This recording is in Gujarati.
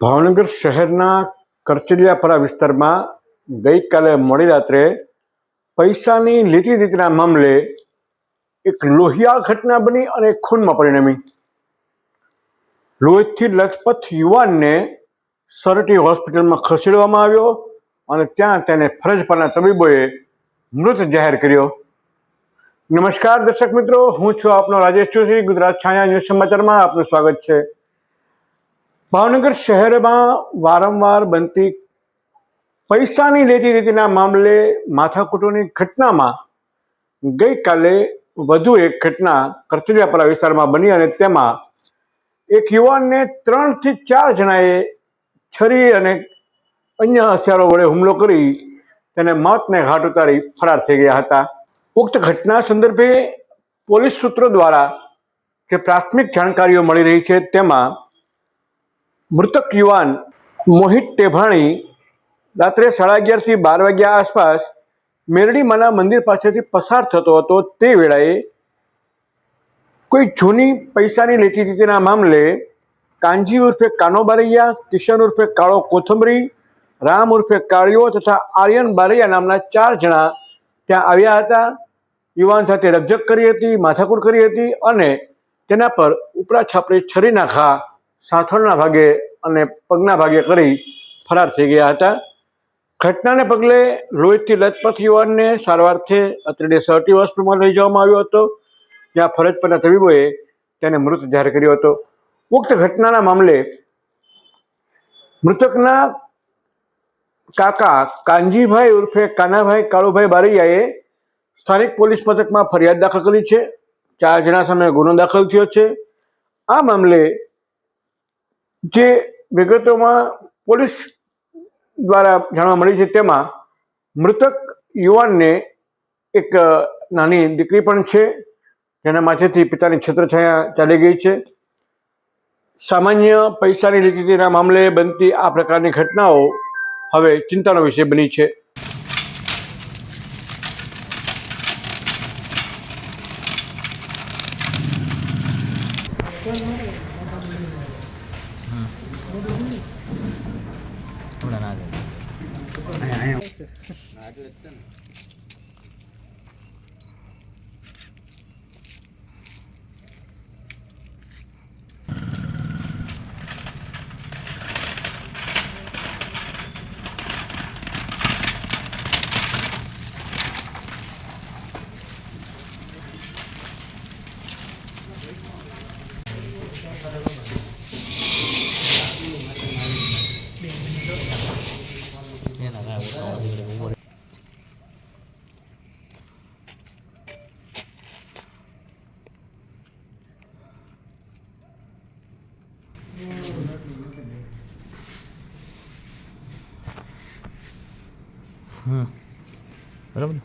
ભાવનગર શહેરના કરચલિયાપરા વિસ્તારમાં ગઈકાલે મોડી રાત્રે પૈસાની લેતી દેતીના મામલે એક લોહિયાળ ઘટના બની અને ખૂનમાં પરિણમી. લોહીથી લથપથ યુવાનને સરટી હોસ્પિટલમાં ખસેડવામાં આવ્યો અને ત્યાં તેને ફરજ પરના તબીબોએ મૃત જાહેર કર્યો. નમસ્કાર દર્શક મિત્રો, હું છું આપનો રાજેશ જોશી. ગુજરાત છાયા ન્યૂઝ સમાચારમાં આપનું સ્વાગત છે. ભાવનગર શહેરમાં વારંવાર બનતી પૈસાની લેતી દેતીના મામલે માથાકૂટોની ઘટનામાં ગઈકાલે વધુ એક ઘટના કરચલિયાપરા વિસ્તારમાં બની અને તેમાં એક યુવાનને 3 થી 4 જણાએ છરી અને અન્ય હથિયારો વડે હુમલો કરી તેને મોતને ઘાટ ઉતારી ફરાર થઈ ગયા હતા. ઉક્ત ઘટના સંદર્ભે પોલીસ સૂત્રો દ્વારા જે પ્રાથમિક જાણકારીઓ મળી રહી છે તેમાં મૃતક યુવાન મોહિત ટેભાણી રાત્રે 11:30 થી 12 વાગ્યા આસપાસ મેરડીમાના મંદિર પાસેથી પસાર થતો હતો. તે વેળાએ કોઈ જૂની પૈસાની લેતી દેતીના મામલે કાનજી ઉર્ફે કાનો બારૈયા, કિશન ઉર્ફે કાળો કોથમરી, રામ ઉર્ફે કાળિયો તથા આર્યન બારૈયા નામના 4 જણા ત્યાં આવ્યા હતા. યુવાન સાથે રકઝક કરી હતી, માથાકૂટ કરી હતી અને તેના પર ઉપરા છાપરી છરીના ઘા સાથળના ભાગે અને પગના ભાગે કરી ફરાર થઈ ગયા હતા. ઘટનાને પગલે લોહીથી લથપથ યુવાનને સારવારથી અત્રે સરટી હોસ્પિટલમાં લઈ જવામાં આવ્યો હતો, જ્યાં ફરજ પરના તબીબોએ તેને મૃત જાહેર કર્યો હતો. ઉક્ત ઘટનાના મામલે મૃતકના કાકા કાનજીભાઈ ઉર્ફે કાનાભાઈ કાળુભાઈ બારૈયાએ સ્થાનિક પોલીસ મથકમાં ફરિયાદ દાખલ કરી છે. 4 જણા સામે ગુનો દાખલ થયો છે. આ મામલે જે વિગતોમાં પોલીસ દ્વારા જાણવા મળી છે તેમાં મૃતક યુવાનને એક નાની દીકરી પણ છે, જેના માથેથી પિતાની છત્રછાયા ચાલી ગઈ છે. સામાન્ય પૈસાની લેતી દેતીના મામલે બનતી આ પ્રકારની ઘટનાઓ હવે ચિંતાનો વિષય બની છે. બરાબર.